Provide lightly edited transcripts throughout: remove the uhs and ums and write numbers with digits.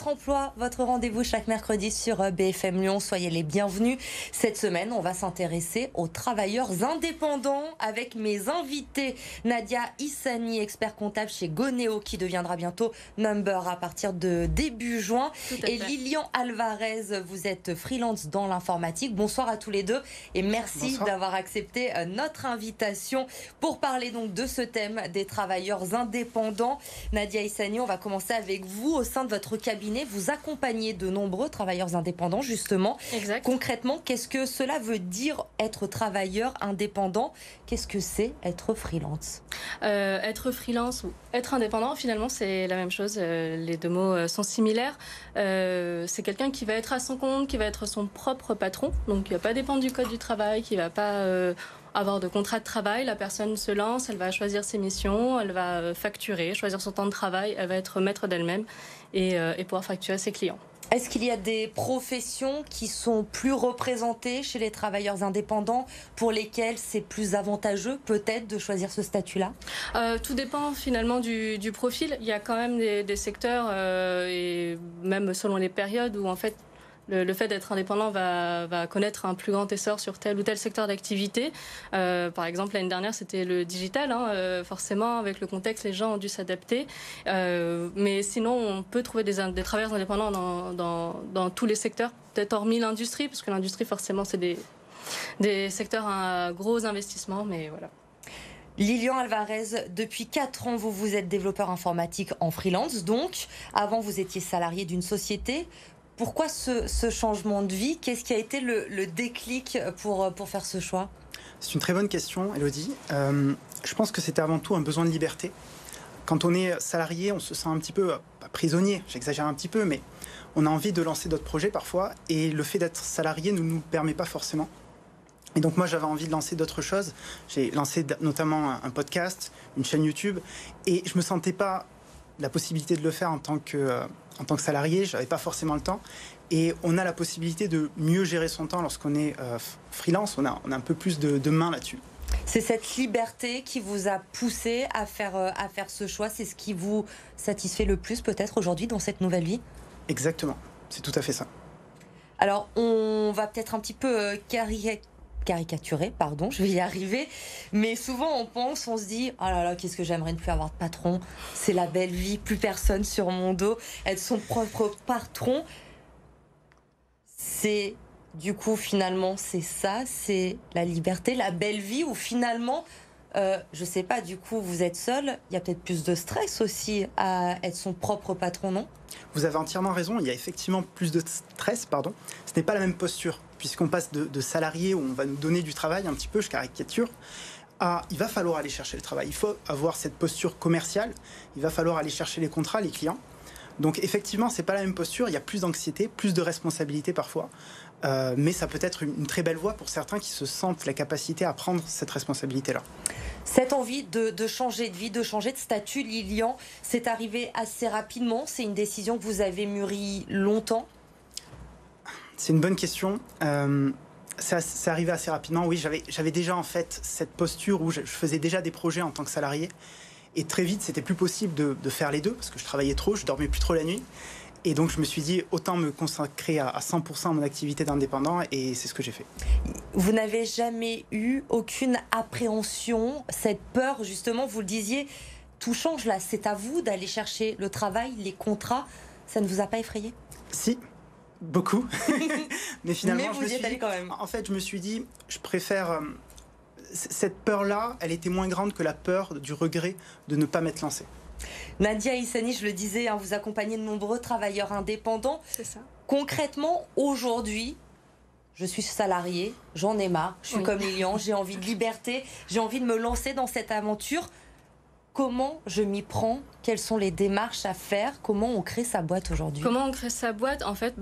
votre emploi, votre rendez-vous chaque mercredi sur BFM Lyon. Soyez les bienvenus. Cette semaine, on va s'intéresser aux travailleurs indépendants avec mes invités. Nadia Issani, expert comptable chez Goneo, qui deviendra bientôt Number à partir de début juin. Et Lilian Alvarez, vous êtes freelance dans l'informatique. Bonsoir à tous les deux et merci d'avoir accepté notre invitation pour parler donc de ce thème des travailleurs indépendants. Nadia Issani, on va commencer avec vous. Au sein de votre cabinet, vous accompagnez de nombreux travailleurs indépendants, justement. Exact. Concrètement, qu'est-ce que cela veut dire être travailleur indépendant? Qu'est-ce que c'est être freelance? Être freelance ou être indépendant, finalement, c'est la même chose. Les deux mots sont similaires. C'est quelqu'un qui va être à son compte, qui va être son propre patron, donc qui ne va pas dépendre du code du travail, qui ne va pas avoir de contrat de travail. La personne se lance, elle va choisir ses missions, elle va facturer, choisir son temps de travail, elle va être maître d'elle-même et pouvoir facturer à ses clients. Est-ce qu'il y a des professions qui sont plus représentées chez les travailleurs indépendants pour lesquelles c'est plus avantageux peut-être de choisir ce statut-là? Tout dépend finalement du profil. Il y a quand même des secteurs et même selon les périodes où en fait le fait d'être indépendant va connaître un plus grand essor sur tel ou tel secteur d'activité. Par exemple, l'année dernière, c'était le digital. Forcément, avec le contexte, les gens ont dû s'adapter. Mais sinon, on peut trouver des travailleurs indépendants dans tous les secteurs, peut-être hormis l'industrie, parce que l'industrie, forcément, c'est des secteurs à gros investissements, mais voilà. Lilian Alvarez, depuis 4 ans, vous êtes développeur informatique en freelance. Donc, avant, vous étiez salarié d'une société. Pourquoi ce changement de vie? Qu'est-ce qui a été le déclic pour faire ce choix? C'est une très bonne question, Elodie. Je pense que c'était avant tout un besoin de liberté. Quand on est salarié, on se sent un petit peu pas prisonnier, j'exagère un petit peu, mais on a envie de lancer d'autres projets parfois, et le fait d'être salarié ne nous permet pas forcément. Et donc moi, j'avais envie de lancer d'autres choses. J'ai lancé notamment un podcast, une chaîne YouTube, et je me sentais pas la possibilité de le faire en tant que salarié, je n'avais pas forcément le temps. Et on a la possibilité de mieux gérer son temps lorsqu'on est freelance, on a un peu plus de main là-dessus. C'est cette liberté qui vous a poussé à faire ce choix, c'est ce qui vous satisfait le plus peut-être aujourd'hui dans cette nouvelle vie? Exactement, c'est tout à fait ça. Alors on va peut-être un petit peu caricaturer, pardon, je vais y arriver, mais souvent on se dit oh là là, qu'est-ce que j'aimerais ne plus avoir de patron, c'est la belle vie, plus personne sur mon dos, être son propre patron. C'est du coup finalement c'est ça, c'est la liberté, la belle vie, ou finalement je sais pas, du coup vous êtes seul, il y a peut-être plus de stress aussi à être son propre patron, non? Vous avez entièrement raison, il y a effectivement plus de stress, pardon. Ce n'est pas la même posture, puisqu'on passe de salarié où on va nous donner du travail, un petit peu, je caricature, à il va falloir aller chercher le travail. Il faut avoir cette posture commerciale, il va falloir aller chercher les contrats, les clients. Donc effectivement, c'est pas la même posture, il y a plus d'anxiété, plus de responsabilité parfois, mais ça peut être une très belle voie pour certains qui se sentent la capacité à prendre cette responsabilité-là. Cette envie de changer de vie, de changer de statut, Lilian, c'est arrivé assez rapidement? C'est une décision que vous avez mûrie longtemps? C'est une bonne question. C'est arrivé assez rapidement, oui. J'avais déjà en fait cette posture où je faisais déjà des projets en tant que salarié. Et très vite, c'était plus possible de faire les deux, parce que je travaillais trop, je dormais plus trop la nuit. Et donc, je me suis dit, autant me consacrer à 100% à mon activité d'indépendant, et c'est ce que j'ai fait. Vous n'avez jamais eu aucune appréhension, cette peur, justement, vous le disiez, tout change là, c'est à vous d'aller chercher le travail, les contrats, ça ne vous a pas effrayé? Si, beaucoup. Mais finalement, vous y êtes allé quand même. En fait, je me suis dit, je préfère... Cette peur-là, elle était moins grande que la peur du regret de ne pas m'être lancé. Nadia Issani, je le disais, vous accompagnez de nombreux travailleurs indépendants. C'est ça. Concrètement, aujourd'hui, je suis salariée, j'en ai marre, je suis comme Lilian, j'ai envie de liberté, j'ai envie de me lancer dans cette aventure. Comment je m'y prends? Quelles sont les démarches à faire? Comment on crée sa boîte aujourd'hui? Comment on crée sa boîte? En fait,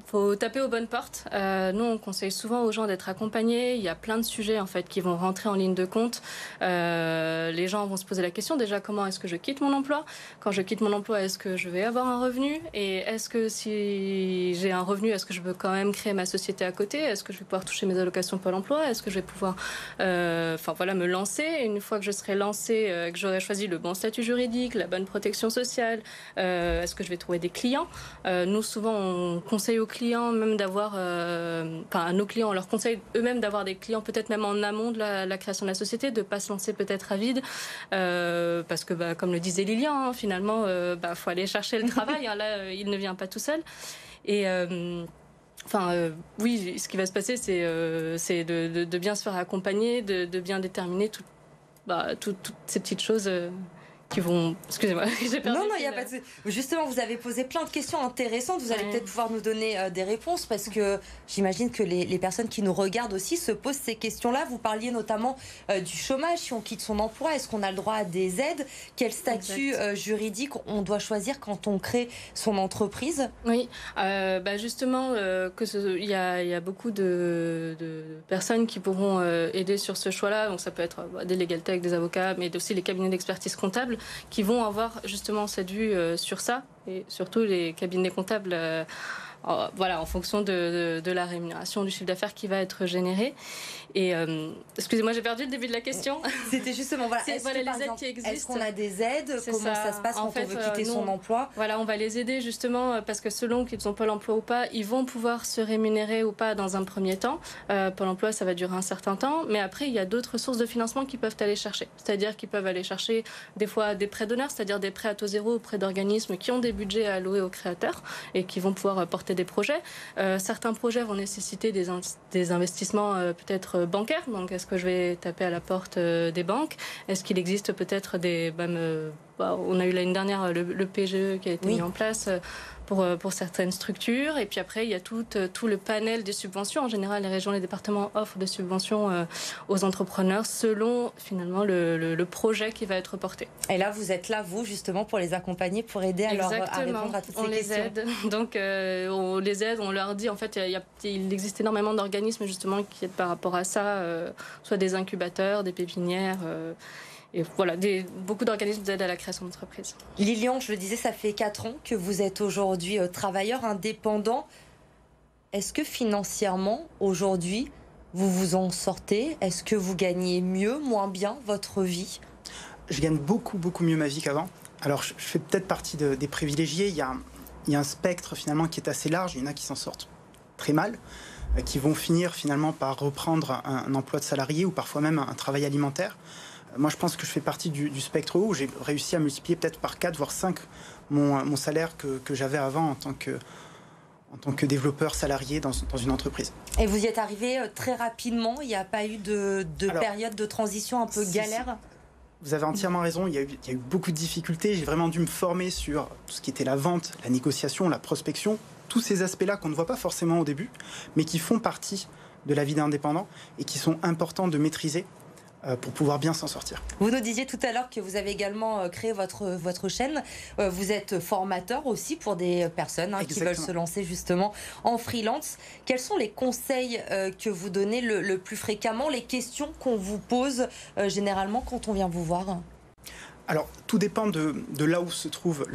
faut taper aux bonnes portes. Nous, on conseille souvent aux gens d'être accompagnés. Il y a plein de sujets en fait qui vont rentrer en ligne de compte. Les gens vont se poser la question déjà, comment est-ce que je quitte mon emploi? Quand je quitte mon emploi, est-ce que je vais avoir un revenu? Et est-ce que si j'ai un revenu, est-ce que je peux quand même créer ma société à côté? Est-ce que je vais pouvoir toucher mes allocations Pôle emploi? Est-ce que je vais pouvoir me lancer? Et une fois que je serai lancée, que j'aurai choisi le bon statut juridique, la bonne protection sociale, est-ce que je vais trouver des clients? Nous, souvent, on conseille aux clients même d'avoir, à nos clients, on leur conseille eux-mêmes d'avoir des clients peut-être même en amont de la création de la société, de ne pas se lancer peut-être à vide, parce que comme le disait Lilian, finalement, faut aller chercher le travail, là, il ne vient pas tout seul. Et oui, ce qui va se passer, c'est de bien se faire accompagner, de bien déterminer toutes ces petites choses qui vont... Excusez-moi, j'ai perdu. Non, il n'y a pas de... Justement, vous avez posé plein de questions intéressantes. Vous allez peut-être pouvoir nous donner des réponses parce que j'imagine que les personnes qui nous regardent aussi se posent ces questions-là. Vous parliez notamment du chômage. Si on quitte son emploi, est-ce qu'on a le droit à des aides? Quel statut juridique on doit choisir quand on crée son entreprise? Oui, justement, il y a beaucoup de personnes qui pourront aider sur ce choix-là. Donc ça peut être des legal tech, des avocats, mais aussi les cabinets d'expertise comptable qui vont avoir justement cette vue sur ça, et surtout les cabinets comptables en fonction de la rémunération, du chiffre d'affaires qui va être généré. Et excusez-moi, j'ai perdu le début de la question. C'était justement les aides qui existent. Est-ce qu'on a des aides? Comment ça se passe quand on veut quitter son emploi? Voilà, on va les aider justement parce que selon qu'ils ont Pôle emploi ou pas, ils vont pouvoir se rémunérer ou pas dans un premier temps. Pôle emploi, ça va durer un certain temps, mais après il y a d'autres sources de financement qu'ils peuvent aller chercher. C'est-à-dire qu'ils peuvent aller chercher des fois des prêts d'honneur, c'est-à-dire des prêts à taux zéro auprès d'organismes qui ont des budgets à allouer aux créateurs et qui vont pouvoir porter des projets. Certains projets vont nécessiter des investissements peut-être bancaires. Donc, est-ce que je vais taper à la porte des banques? Est-ce qu'il existe peut-être on a eu l'année dernière le PGE qui a été mis en place pour certaines structures. Et puis après, il y a tout le panel des subventions. En général, les régions, les départements offrent des subventions aux entrepreneurs selon finalement le projet qui va être porté. Et là, vous êtes là, vous, justement, pour les accompagner, pour aider à répondre à toutes ces questions. On les aide. Donc, on les aide, on leur dit, en fait, il existe énormément d'organismes, justement, qui aident par rapport à ça, soit des incubateurs, des pépinières... Et voilà, beaucoup d'organismes aident à la création d'entreprises. Lilian, je le disais, ça fait 4 ans que vous êtes aujourd'hui travailleur indépendant. Est-ce que financièrement, aujourd'hui, vous vous en sortez? Est-ce que vous gagnez mieux, moins bien votre vie? Je gagne beaucoup mieux ma vie qu'avant. Alors, je fais peut-être partie des privilégiés. Il y a un spectre finalement qui est assez large. Il y en a qui s'en sortent très mal, qui vont finir finalement par reprendre un emploi de salarié ou parfois même un travail alimentaire. Moi, je pense que je fais partie du spectre haut, où j'ai réussi à multiplier peut-être par 4, voire 5 mon salaire que j'avais avant en tant que développeur salarié dans une entreprise. Et vous y êtes arrivé très rapidement? Il n'y a pas eu de période de transition un peu galère? Vous avez entièrement raison, il y a eu beaucoup de difficultés. J'ai vraiment dû me former sur tout ce qui était la vente, la négociation, la prospection, tous ces aspects-là qu'on ne voit pas forcément au début, mais qui font partie de la vie d'indépendant et qui sont importants de maîtriser pour pouvoir bien s'en sortir. Vous nous disiez tout à l'heure que vous avez également créé votre chaîne. Vous êtes formateur aussi pour des personnes qui veulent se lancer justement en freelance. Quels sont les conseils que vous donnez le plus fréquemment, les questions qu'on vous pose généralement quand on vient vous voir? Alors, tout dépend de là où se trouve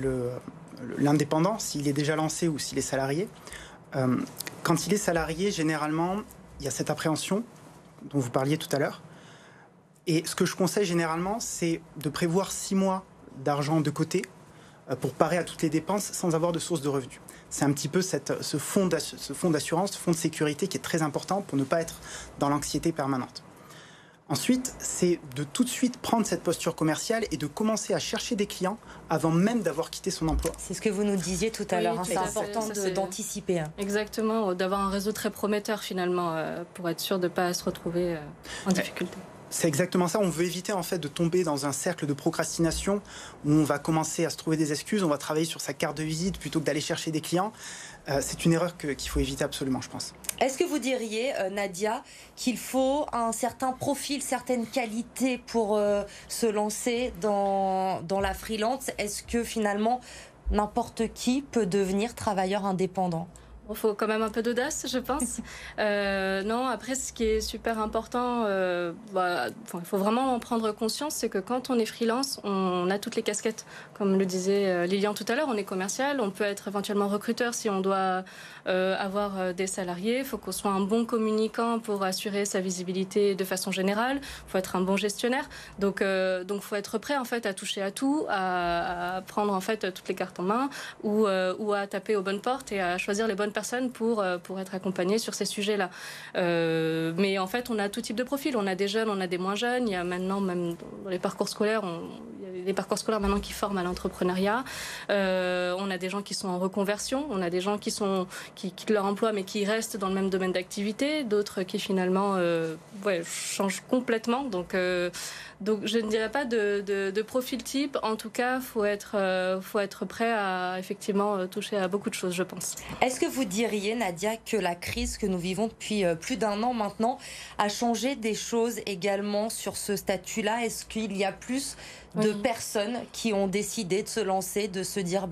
l'indépendant, s'il est déjà lancé ou s'il est salarié. Quand il est salarié, généralement, il y a cette appréhension dont vous parliez tout à l'heure. Et ce que je conseille généralement, c'est de prévoir 6 mois d'argent de côté pour parer à toutes les dépenses sans avoir de source de revenus. C'est un petit peu ce fonds d'assurance, ce fonds de sécurité qui est très important pour ne pas être dans l'anxiété permanente. Ensuite, c'est de tout de suite prendre cette posture commerciale et de commencer à chercher des clients avant même d'avoir quitté son emploi. C'est ce que vous nous disiez tout à l'heure, c'est important d'anticiper. Exactement, d'avoir un réseau très prometteur finalement pour être sûr de ne pas se retrouver en difficulté. C'est exactement ça. On veut éviter en fait de tomber dans un cercle de procrastination où on va commencer à se trouver des excuses, on va travailler sur sa carte de visite plutôt que d'aller chercher des clients. C'est une erreur qu'il faut éviter absolument, je pense. Est-ce que vous diriez, Nadia, qu'il faut un certain profil, certaines qualités pour se lancer dans la freelance? Est-ce que finalement n'importe qui peut devenir travailleur indépendant? Il faut quand même un peu d'audace, je pense. Non, après, ce qui est super important, il faut vraiment en prendre conscience, c'est que quand on est freelance, on a toutes les casquettes. Comme le disait Lilian tout à l'heure, on est commercial, on peut être éventuellement recruteur si on doit avoir des salariés. Il faut qu'on soit un bon communicant pour assurer sa visibilité de façon générale. Il faut être un bon gestionnaire. Donc, faut être prêt en fait à toucher à tout, à prendre en fait toutes les cartes en main, ou à taper aux bonnes portes et à choisir les bonnes personnes pour être accompagné sur ces sujets-là. Mais en fait, on a tout type de profil. On a des jeunes, on a des moins jeunes. Il y a maintenant, même dans les parcours scolaires, il y a des parcours scolaires maintenant qui forment à l'entrepreneuriat. On a des gens qui sont en reconversion. On a des gens qui quittent leur emploi mais qui restent dans le même domaine d'activité. D'autres qui finalement changent complètement. Donc, je ne dirais pas de profil type. En tout cas, faut être prêt à effectivement toucher à beaucoup de choses, je pense. Est-ce que vous diriez, Nadia, que la crise que nous vivons depuis plus d'1 an maintenant a changé des choses également sur ce statut-là? Est-ce qu'il y a plus de personnes qui ont décidé de se lancer, de se dire,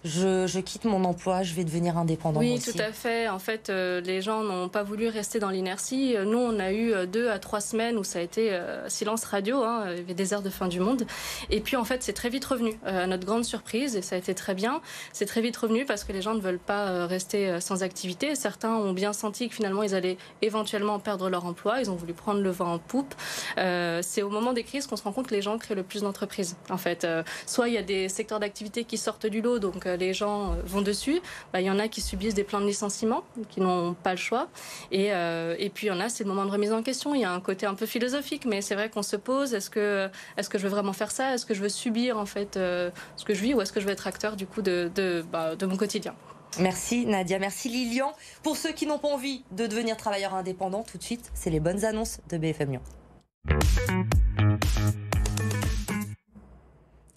je quitte mon emploi, je vais devenir indépendant aussi? Oui, tout à fait. En fait, les gens n'ont pas voulu rester dans l'inertie. Nous, on a eu 2 à 3 semaines où ça a été silence radio, il y avait des heures de fin du monde. Et puis, en fait, c'est très vite revenu. À notre grande surprise, et ça a été très bien, c'est très vite revenu parce que les gens ne veulent pas rester sans activité. Certains ont bien senti que finalement, ils allaient éventuellement perdre leur emploi. Ils ont voulu prendre le vent en poupe. C'est au moment des crises qu'on se rend compte que les gens créent le plus d'entreprises. En fait, soit il y a des secteurs d'activité qui sortent du lot, donc les gens vont dessus. Il y en a qui subissent des plans de licenciement, qui n'ont pas le choix. Et puis il y en a, c'est le moment de remise en question. Il y a un côté un peu philosophique, mais c'est vrai qu'on se pose, est-ce que je veux vraiment faire ça? Est-ce que je veux subir en fait ce que je vis, ou est-ce que je veux être acteur du coup de mon quotidien? Merci Nadia, merci Lilian. Pour ceux qui n'ont pas envie de devenir travailleurs indépendants, tout de suite, c'est les bonnes annonces de BFM Lyon.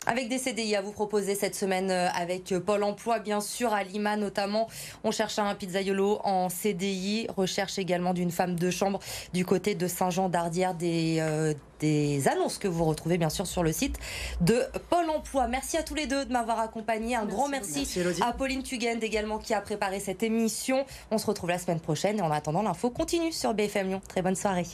Avec des CDI à vous proposer cette semaine avec Pôle emploi, bien sûr, à Lima notamment. On cherche un pizzaiolo en CDI, recherche également d'une femme de chambre du côté de Saint-Jean-d'Ardière, des annonces que vous retrouvez bien sûr sur le site de Pôle emploi. Merci à tous les deux de m'avoir accompagné. Un grand merci à Pauline Tugend également qui a préparé cette émission. On se retrouve la semaine prochaine et en attendant, l'info continue sur BFM Lyon. Très bonne soirée.